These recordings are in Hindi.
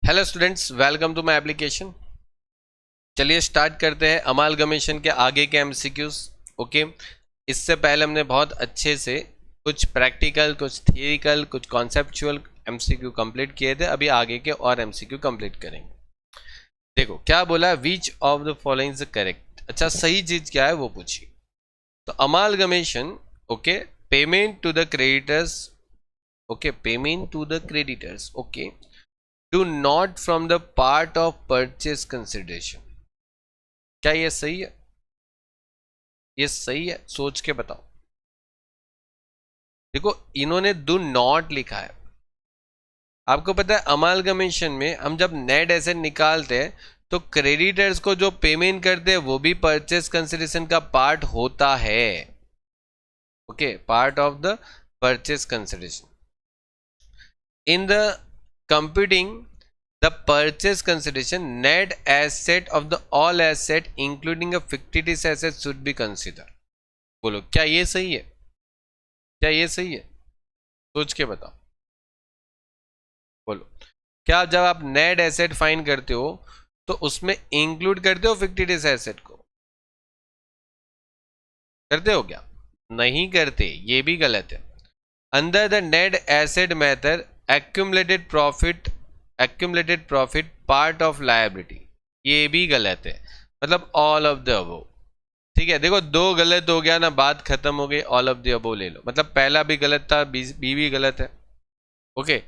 Hello students, welcome to my application. चलिए स्टार्ट करते हैं अमालगमेशन के आगे के एमसीक्यूज। ओके, इससे पहले हमने बहुत अच्छे से कुछ प्रैक्टिकल, कुछ थियरिकल, कुछ कॉन्सेप्चुअल एमसीक्यू कंप्लीट किए थे। अभी आगे के और एमसीक्यू कंप्लीट करेंगे। देखो क्या बोला, which of the following is correct. अच्छा, सही चीज क्या है वो पूछिए। तो amalgamation, okay, payment to the creditors, okay, payment to the creditors, okay, do not from the part of purchase consideration। क्या ये सही है? ये सही है? सोच के बताओ। देखो इन्होंने do not लिखा है। आपको पता है अमालगमेशन में हम जब नेट एसेट निकालते हैं तो क्रेडिटर्स को जो पेमेंट करते हैं वो भी परचेस कंसिडरेशन का पार्ट होता है। Okay, part of the purchase consideration in the computing the purchase consideration, net asset of the all asset including a fictitious asset should be considered। बोलो क्या ये सही है? क्या ये सही है? सोच के बताओ। बोलो क्या जब आप नेट एसेट फाइंड करते हो तो उसमें इंक्लूड करते हो फिक्टिटियस एसेट को? करते हो क्या? नहीं करते, ये भी गलत है। Under the net asset method accumulated profit part of liability, ये भी गलत है। मतलब ऑल ऑफ द अबोव। ठीक है, देखो दो गलत हो गया ना, बात खत्म हो गई। ऑल ऑफ द अबोव ले लो, मतलब पहला भी गलत था, बी भी गलत है। ओके,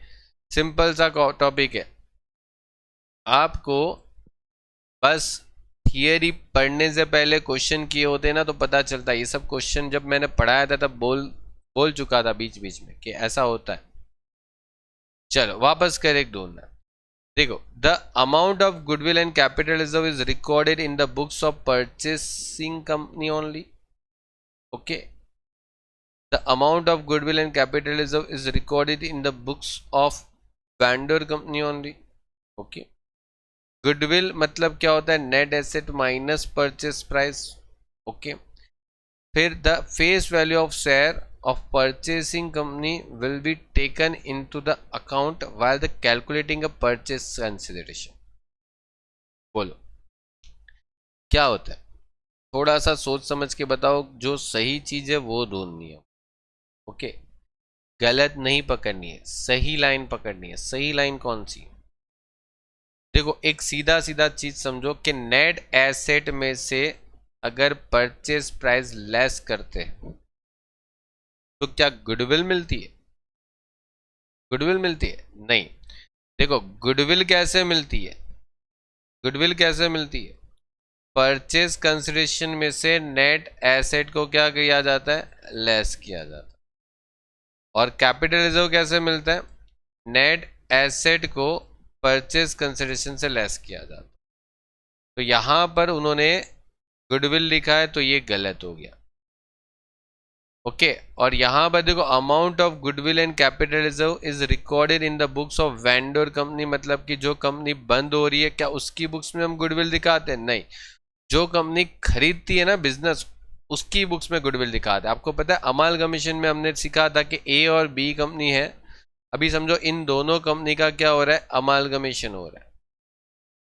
सिंपल सा टॉपिक है। आपको बस थियरी पढ़ने से पहले क्वेश्चन किए होते ना तो पता चलता। ये सब क्वेश्चन जब मैंने पढ़ाया था तब बोल चुका था बीच बीच में कि ऐसा होता है। चलो वापस करेक्ट ढूंढना। देखो, the amount of goodwill and capital reserve is recorded in the books of purchasing company only. Okay, the amount of goodwill and capital reserve is recorded in the books of vendor company only. Okay, goodwill मतलब क्या होता है? Net asset minus purchase price. Okay, फिर the face value of share of purchasing company will be taken into the account while the calculating a purchase consideration। बोलो क्या होता है? थोड़ा सा सोच समझ के बताओ। जो सही चीज है वो ढूंढनी है। ओके, गलत नहीं पकड़नी है, सही लाइन पकड़नी है। सही लाइन कौन सी? देखो एक सीधा सीधा चीज समझो कि नेट एसेट में से अगर परचेस प्राइस लेस करते हैं तो क्या गुडविल मिलती है? गुडविल मिलती है? नहीं। देखो गुडविल कैसे मिलती है? गुडविल कैसे मिलती है? परचेज कंसिडरेशन में से नेट एसेट को क्या किया जाता है? लेस किया जाता है। और कैपिटल रिजर्व कैसे मिलता है? नेट एसेट को परचेज कंसिडरेशन से लेस किया जाता है। तो यहां पर उन्होंने गुडविल लिखा है तो ये गलत हो गया। ओके, और यहां पर देखो amount of goodwill and capital reserve is recorded in the books of vendor company, मतलब कि जो कंपनी बंद हो रही है क्या उसकी बुक्स में हम गुडविल दिखाते हैं? नहीं। जो कंपनी खरीदती है ना बिजनेस, उसकी बुक्स में गुडविल दिखाते हैं। आपको पता है अमालगमेशन में हमने सीखा था कि ए और बी कंपनी है। अभी समझो इन दोनों कंपनी का क्या हो रहा है? अमालगमेशन हो रहा है।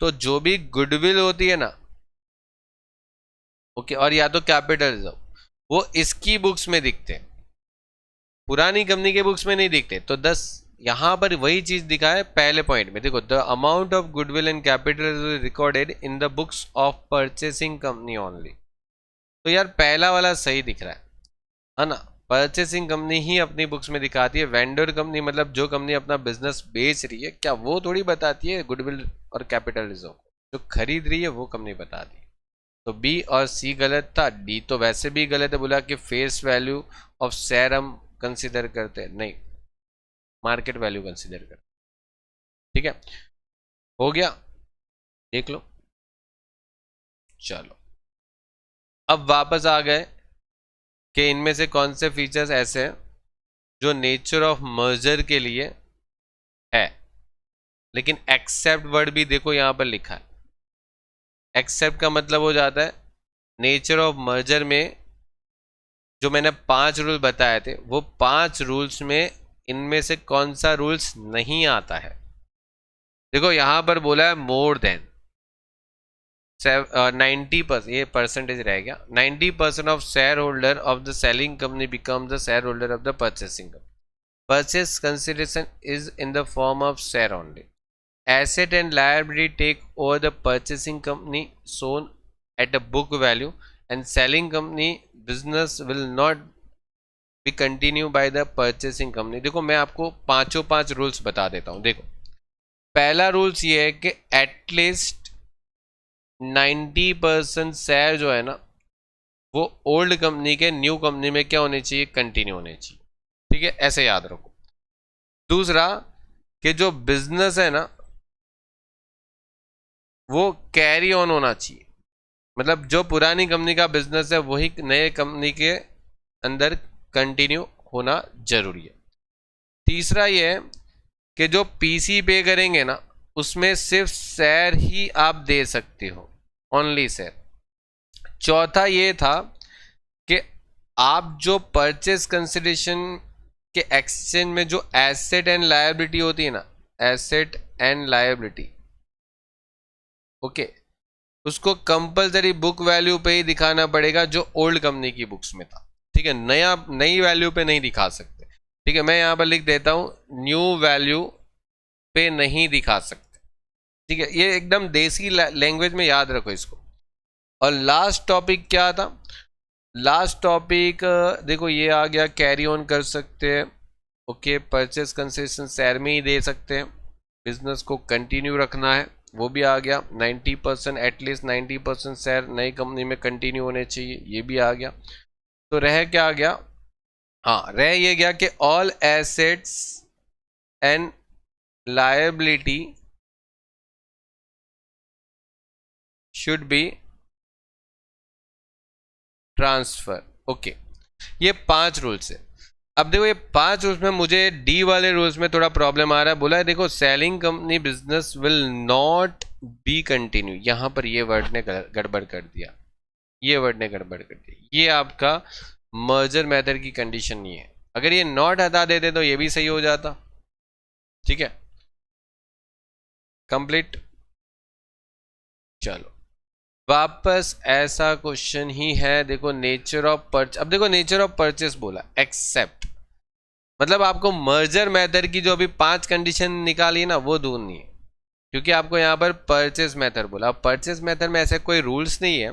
तो जो भी गुडविल होती है ना, ओके, और या तो कैपिटल रिजर्व, वो इसकी बुक्स में दिखते हैं, पुरानी कंपनी के बुक्स में नहीं दिखते। तो 10 यहां पर वही चीज दिखा है पहले पॉइंट में। देखो, the amount of goodwill and capital recorded in the books of purchasing company only. तो यार पहला वाला सही दिख रहा है ना? परचेसिंग कंपनी ही अपनी बुक्स में दिखाती है। वेंडर कंपनी मतलब जो कंपनी अपना बिजनेस बेच रही है, क्या वो थोड़ी बताती है गुडविल और कैपिटल रिजर्व? जो खरीद रही है वो कंपनी बताती है। तो बी और सी गलत था। डी तो वैसे भी गलत है, बोला कि फेस वैल्यू ऑफ शेयर हम कंसिडर करते हैं, नहीं, मार्केट वैल्यू कंसिडर करते। ठीक है, हो गया, देख लो। चलो अब वापस आ गए कि इनमें से कौन से फीचर्स ऐसे हैं जो नेचर ऑफ मर्जर के लिए है। लेकिन एक्सेप्ट वर्ड भी देखो यहां पर लिखा है। एक्सेप्ट का मतलब हो जाता है नेचर ऑफ मर्जर में जो मैंने 5 रूल बताए थे, वो 5 रूल्स में इनमें से कौन सा रूल्स नहीं आता है। देखो यहाँ पर बोला है मोर देन 90%, ये परसेंटेज रह गया, 90% of share holder of the selling company become the share holder of the purchasing company. Purchase consideration is in the form of share only. Asset and liability take over the purchasing company shown at a book value, and selling company business will not be continue by the purchasing company. देखो मैं आपको पांचों पांच रूल्स बता देता हूं. देखो पहला रूल्स ये है कि एटलीस्ट 90% शेयर जो है ना वो ओल्ड कंपनी के न्यू कंपनी में क्या होने चाहिए, कंटिन्यू होने चाहिए. ठीक है, ऐसे याद रखो. दूसरा कि जो बिजनेस है ना वो कैरी ऑन होना चाहिए, मतलब जो पुरानी कंपनी का बिजनेस है वही नए कंपनी के अंदर कंटिन्यू होना जरूरी है. तीसरा ये है कि जो पीसी पे करेंगे ना उसमें सिर्फ शेयर ही आप दे सकते हो, ओनली शेयर. चौथा ये था कि आप जो परचेस कंसिडरेशन के एक्सचेंज में जो एसेट एंड लायबिलिटी होती है ना, एसेट एंड लायबिलिटी, ओके, उसको कंपलसरी बुक वैल्यू पे ही दिखाना पड़ेगा जो ओल्ड कंपनी की बुक्स में था. ठीक है, नई वैल्यू पे नहीं दिखा सकते. ठीक है, मैं यहां पर लिख देता हूं न्यू वैल्यू पे नहीं दिखा सकते. ठीक है, ये एकदम देसी लैंग्वेज में याद रखो इसको. और लास्ट टॉपिक क्या था, लास्ट टॉपिक देखो ये आ गया, कैरी ऑन कर सकते हैं. ओके, परचेस कंसेशन शेयर में ही दे सकते हैं, बिजनेस को कंटिन्यू रखना है, वो भी आ गया. 90% एटलीस्ट 90% शेयर नई कंपनी में कंटिन्यू होने चाहिए, ये भी आ गया. तो रह क्या आ गया, हाँ रह ये गया कि all assets and liability should be transfer. Okay, ये 5 रूल्स है. अब देखो ये 5 रूल्स में मुझे डी वाले रूल्स में थोड़ा प्रॉब्लम आ रहा है. बोला है देखो selling company business will not be continue, यहां पर ये वर्ड ने गड़बड़ कर दिया, ये वर्ड ने गड़बड़ कर दिया. ये आपका मर्जर मेथड की कंडीशन नहीं है. अगर ये नॉट हटा देते तो ये भी सही हो जाता. ठीक है, कंप्लीट. चलो वापस ऐसा क्वेश्चन ही है. देखो नेचर ऑफ परचेस, अब देखो नेचर ऑफ परचेस बोला एक्सेप्ट, मतलब आपको मर्जर मेथड की जो अभी 5 कंडीशन निकाली है ना वो ढूंढनी है, क्योंकि आपको यहाँ पर परचेस मेथड बोला. अब परचेस मेथड में ऐसे कोई रूल्स नहीं है,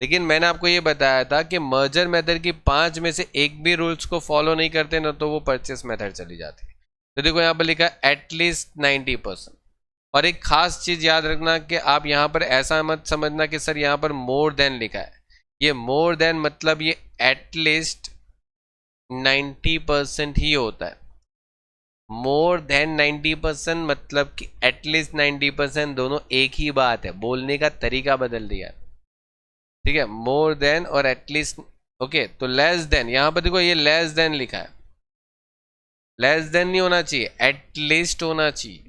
लेकिन मैंने आपको ये बताया था कि मर्जर मेथड की 5 में से एक भी रूल्स को फॉलो नहीं करते ना तो वो परचेस मेथड चली जाती है. तो देखो यहाँ पर लिखा है एटलीस्ट 90%. और एक खास चीज याद रखना कि आप यहाँ पर ऐसा मत समझना कि सर यहाँ पर मोर देन लिखा है. ये मोर देन मतलब ये एटलीस्ट 90% ही होता है. मोर देन 90% मतलब कि एटलीस्ट 90%, दोनों एक ही बात है, बोलने का तरीका बदल दिया है. ठीक है, मोर देन और एटलीस्ट. ओके, तो लेस देन, यहां पर देखो ये लेस देन लिखा है, लेस देन नहीं होना चाहिए, एटलीस्ट होना चाहिए.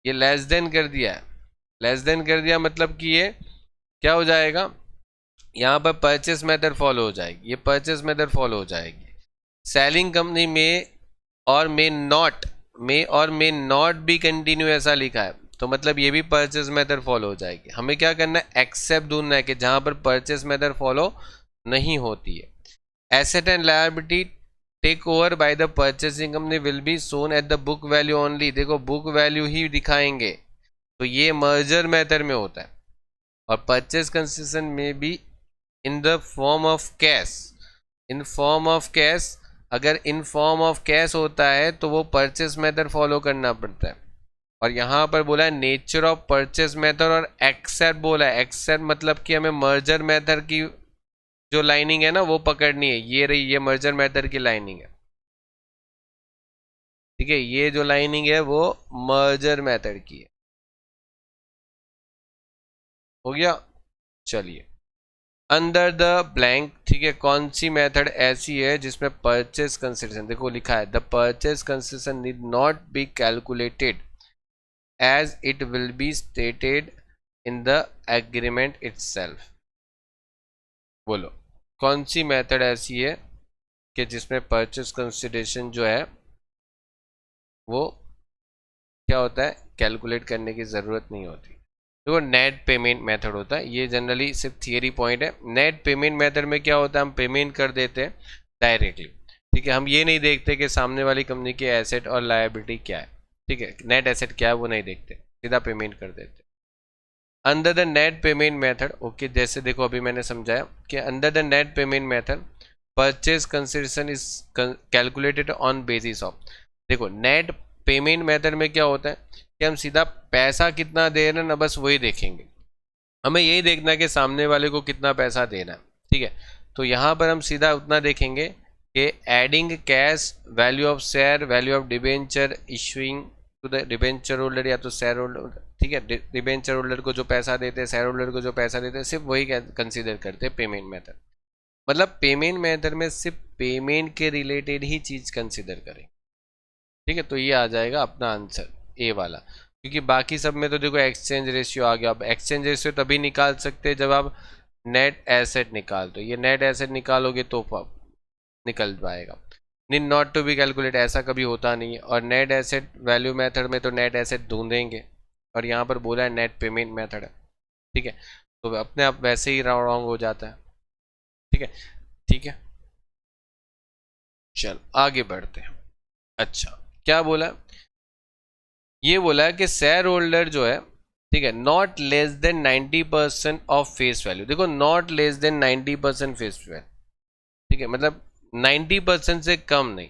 ये लेस देन कर दिया है, लेस देन कर दिया मतलब कि ये क्या हो जाएगा, यहाँ पर परचेस मेथड फॉलो हो जाएगी, ये परचेस मेथड फॉलो हो जाएगी. सेलिंग कंपनी में और मे नॉट बी कंटिन्यू ऐसा लिखा है, तो मतलब ये भी परचेस मेथड फॉलो हो जाएगी. हमें क्या करना है, एक्सेप्ट ढूंढना है कि जहां पर परचेस मेथड फॉलो नहीं होती है. Asset and liability take over by the purchasing company will be shown at the book value only. देखो बुक वैल्यू ही दिखाएंगे, तो ये मर्जर मेथड में होता है. और परचेस कंसेशन में भी in the form of cash, in form of cash, अगर इन फॉर्म ऑफ कैश होता है तो वो परचेस मेथड फॉलो करना पड़ता है. और यहाँ पर बोला है नेचर ऑफ परचेस मेथड, और एक्सेप्ट बोला है. एक्सेप्ट मतलब कि हमें मर्जर मेथड की जो लाइनिंग है ना वो पकड़नी है. ये रही, ये मर्जर मेथड की लाइनिंग है. ठीक है, ये जो लाइनिंग है वो मर्जर मेथड की है. हो गया, चलिए अंडर द ब्लैंक. ठीक है, कौन सी मेथड ऐसी है जिसमें परचेस कंसिडरेशन, देखो लिखा है the purchase consideration need not be calculated as it will be stated in the agreement itself. बोलो कौन सी मेथड ऐसी है कि जिसमें परचेस कंसिडरेशन जो है वो क्या होता है, कैलकुलेट करने की ज़रूरत नहीं होती। देखो नेट पेमेंट मेथड होता है, ये जनरली सिर्फ थियरी पॉइंट है। नेट पेमेंट मेथड में क्या होता है, हम पेमेंट कर देते हैं डायरेक्टली। ठीक है, हम ये नहीं देखते कि सामने वाली कंपनी के एसेट और लायबिलिटी क्या है। ठीक है, नेट एसेट क्या है वो नहीं देखते, सीधा पेमेंट कर देते under the net payment method. Okay, जैसे देखो अभी मैंने समझाया कि under the net payment method purchase consideration is calculated on basis of. देखो नेट पेमेंट मेथड में क्या होता है कि हम सीधा पैसा कितना दे रहे हैं ना, बस वही देखेंगे। हमें यही देखना है कि सामने वाले को कितना पैसा देना है। ठीक है, तो यहाँ पर हम सीधा उतना देखेंगे कि adding cash, value of share, value of debenture issuing to the debenture holder या तो शेयर होल्डर। ठीक है, डिबेंचर होल्डर को जो पैसा देते हैं, शेयर होल्डर को जो पैसा देते हैं, सिर्फ वही कंसीडर करते हैं पेमेंट मेथड। मतलब पेमेंट मेथड में सिर्फ पेमेंट के रिलेटेड ही चीज़ कंसीडर करें। ठीक है, तो ये आ जाएगा अपना आंसर ए वाला, क्योंकि बाकी सब में तो देखो एक्सचेंज रेशियो आ गया। अब एक्सचेंज रेशियो तभी निकाल सकते हैं जब आप नेट एसेट निकाल दो। ये नेट एसेट निकालोगे तो निकल पाएगा। Need not to be calculate, ऐसा कभी होता नहीं है। और नेट एसेट वैल्यू मेथड में तो नेट एसेट ढूंढेंगे, और यहाँ पर बोला है नेट पेमेंट मेथड है। ठीक है, तो अपने आप वैसे ही रॉन्ग हो जाता है। ठीक है, ठीक है, चल आगे बढ़ते हैं। अच्छा, क्या बोला, ये बोला है कि शेयर होल्डर जो है, ठीक है, not less than 90% of face value. देखो not less than 90% face value. ठीक है, मतलब 90% से कम नहीं।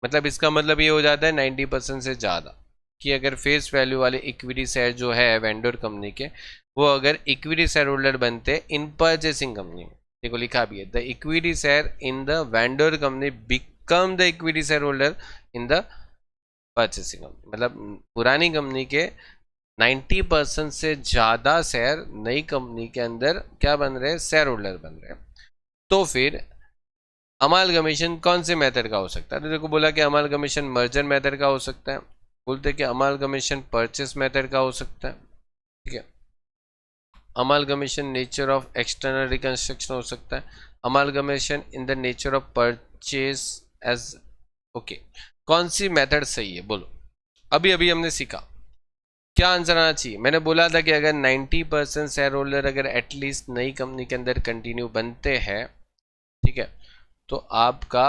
मतलब इसका मतलब ये हो जाता है 90% से ज़्यादा, कि अगर फेस वैल्यू वाले इक्विटी शेयर जो है वेंडर कंपनी के, वो अगर इक्विटी शेयर होल्डर बनते इन परचेसिंग कंपनी में। देखो लिखा भी है, the equity share in the vendor company become the equity share holder in the purchasing company. मतलब पुरानी कंपनी के 90% से ज़्यादा शेयर नई कंपनी के अंदर क्या बन रहे हैं, शेयर होल्डर बन रहे हैं। तो फिर अमालगमेशन कौन से मेथड का हो सकता है? तो देखो बोला कि अमालगमेशन मर्जर मेथड का हो सकता है, बोलते कि अमालगमेशन परचेस मेथड का हो सकता है। ठीक है, amalgamation nature of external reconstruction हो सकता है, amalgamation in the nature of purchase as. Okay, कौन सी मेथड सही है बोलो? अभी अभी हमने सीखा, क्या आंसर आना चाहिए? मैंने बोला था कि अगर 90% शेयर होल्डर अगर एटलीस्ट नई कंपनी के अंदर कंटिन्यू बनते हैं, ठीक है, तो आपका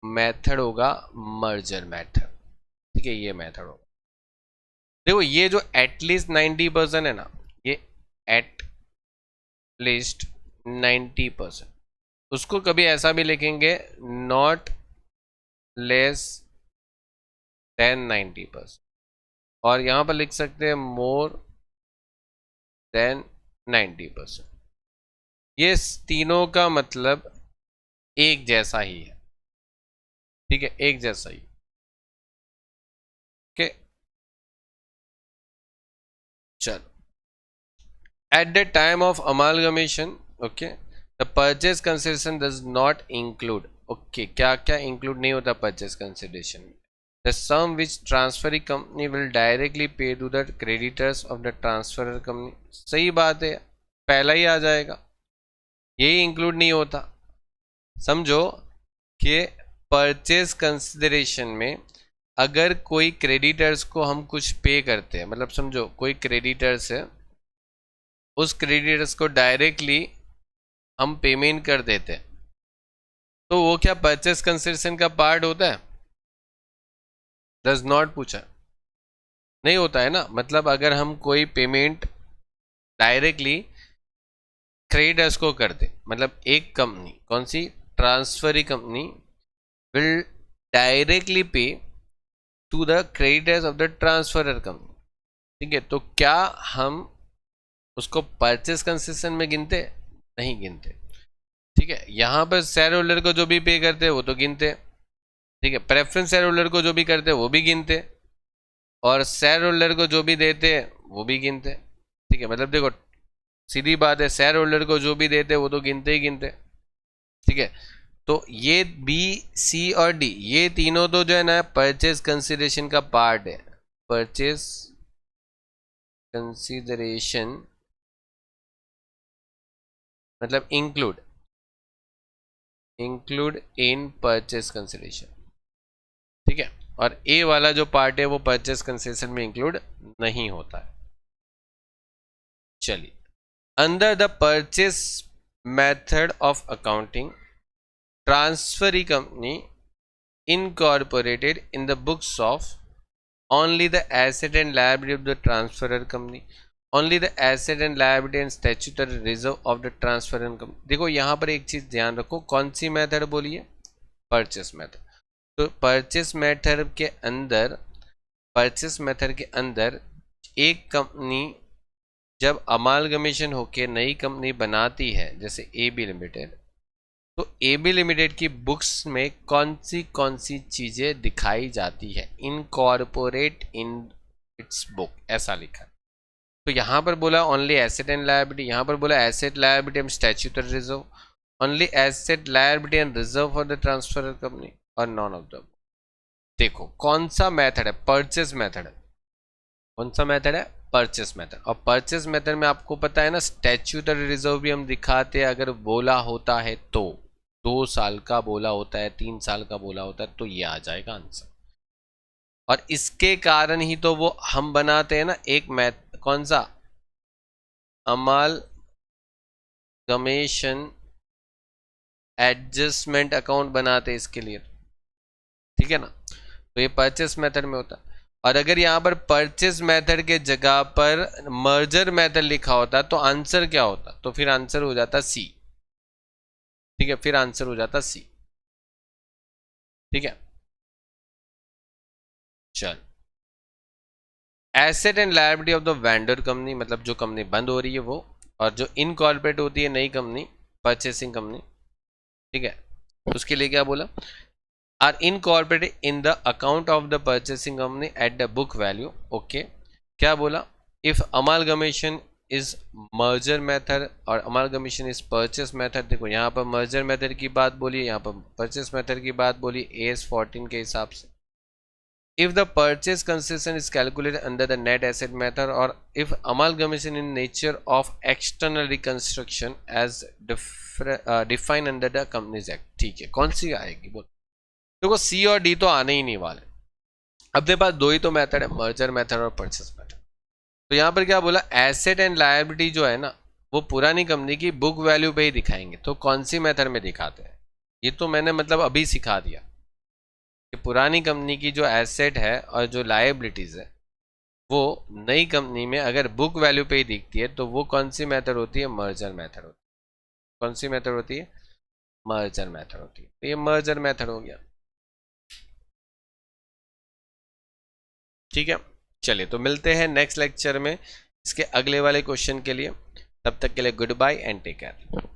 मेथड होगा मर्जर मेथड। ठीक है, ये मेथड होगा। देखो ये जो एटलीस्ट 90% है ना, ये एटलीस्ट 90%, उसको कभी ऐसा भी लिखेंगे नॉट लेस देन 90%, और यहां पर लिख सकते हैं मोर देन 90%। ये तीनों का मतलब एक जैसा ही है। ठीक है, एक जैसा ही। ओके, चलो, at the time of amalgamation, okay, the purchase consideration does not include. Okay, क्या क्या इंक्लूड नहीं होता परचेज कंसिडरेशन में? The sum which transfer company will directly pay to the creditors of the transfer company. सही बात है, पहला ही आ जाएगा, यही इंक्लूड नहीं होता। समझो कि परचेज कंसिडरेशन में अगर कोई क्रेडिटर्स को हम कुछ पे करते हैं, मतलब समझो कोई क्रेडिटर्स है, उस क्रेडिटर्स को डायरेक्टली हम पेमेंट कर देते हैं, तो वो क्या परचेज कंसिडरेशन का पार्ट होता है? डज नॉट पूछा, नहीं होता है ना। मतलब अगर हम कोई पेमेंट डायरेक्टली क्रेडिटर्स को कर दे, मतलब एक कंपनी, कौन सी, transferee company, will directly pay to the creditors of the transferor company. ठीक है, तो क्या हम उसको परचेस कंसेशन में गिनते? नहीं गिनते। ठीक है, यहां पर शेयर होल्डर को जो भी पे करते हैं वो तो गिनते। ठीक है, प्रेफरेंस शेयर होल्डर को जो भी करते हैं वो भी गिनते, और शेयर होल्डर को जो भी देते हैं वो भी गिनते। ठीक है, मतलब देखो सीधी बात है, शेयर होल्डर को जो भी देते हैं वो तो गिनते ही गिनते। ठीक है, तो ये बी, सी और डी, ये तीनों तो जो है ना परचेज कंसिडरेशन का पार्ट है। परचेज कंसिडरेशन मतलब इंक्लूड इन परचेज कंसिडरेशन। ठीक है, और ए वाला जो पार्ट है वो परचेस कंसेशन में इंक्लूड नहीं होता है। चलिए, under the purchase method of accounting, transferee company incorporated in the books of only the asset and liability of the transferor company, only the asset and liability and statutory reserve of the transferor company। देखो यहाँ पर एक चीज ध्यान रखो, कौन सी मेथड बोलिए, परचेस मेथड। तो परचेस मेथड के अंदर, परचेस मेथड के अंदर एक कंपनी जब अमालगमेशन होके नई कंपनी बनाती है, जैसे AB लिमिटेड, तो AB लिमिटेड की बुक्स में कौन सी चीजें दिखाई जाती है, इनकॉर्पोरेट इन इट्स बुक, ऐसा लिखा है। तो यहां पर बोला ओनली एसेट एंड लायबिलिटी, यहां पर बोला asset liability and statutory reserve, only asset liability and reserve for the transfer company और नॉन ऑफ द। देखो कौन सा मेथड है, परचेस मेथड है। कौन सा मेथड है, परचेस मेथड। और परचेस मेथड में आपको पता है ना, स्टैट्यूटरी रिजर्व भी हम दिखाते हैं, अगर बोला होता है तो 2 साल का बोला होता है, 3 साल का बोला होता है, तो ये आ जाएगा आंसर। और इसके कारण ही तो वो हम बनाते हैं ना एक मैथ, कौन सा, अमालगमेशन एडजस्टमेंट अकाउंट बनाते हैं इसके लिए, ठीक है ना। तो ये परचेस मेथड में होता है। और अगर यहाँ पर परचेस मेथड के जगह पर मर्जर मेथड लिखा होता तो आंसर क्या होता, तो फिर आंसर हो जाता सी, ठीक है, फिर आंसर हो जाता सी, ठीक है। चल, asset and liability of the vendor company, मतलब जो कंपनी बंद हो रही है वो, और जो इनकॉर्पोरेट होती है नई कंपनी, परचेसिंग कंपनी, ठीक है, उसके लिए क्या बोला, are incorporated in the account of the purchasing company at the book value. Okay, क्या बोला, if amalgamation is merger method और अमालगमेशन इज परचेस मेथड। देखो यहाँ पर मर्जर मेथड की बात बोली, यहाँ पर परचेस मेथड की बात बोली AS 14 के हिसाब से। if the purchase concession is calculated under the net asset method or if amalgamation in nature of external reconstruction as defined under the Companies Act। ठीक है, कौन सी आएगी बोल, देखो C और D तो आने ही नहीं वाले। अपने पास 2 ही तो मेथड है, मर्जर मेथड और परचेस मेथड। तो यहाँ पर क्या बोला, एसेट एंड लायबिलिटी जो है ना वो पुरानी कंपनी की बुक वैल्यू पे ही दिखाएंगे। तो कौन सी मेथड में दिखाते हैं, ये तो मैंने मतलब अभी सिखा दिया कि पुरानी कंपनी की जो एसेट है और जो लायबिलिटीज है वो नई कंपनी में अगर बुक वैल्यू पे ही दिखती है तो वो कौन सी मेथड होती है, मर्जर मेथड होती है। कौन सी मेथड होती है, मर्जर मेथड होती है। तो ये मर्जर मेथड हो गया, ठीक है। चलिए, तो मिलते हैं नेक्स्ट लेक्चर में इसके अगले वाले क्वेश्चन के लिए। तब तक के लिए good bye and take care.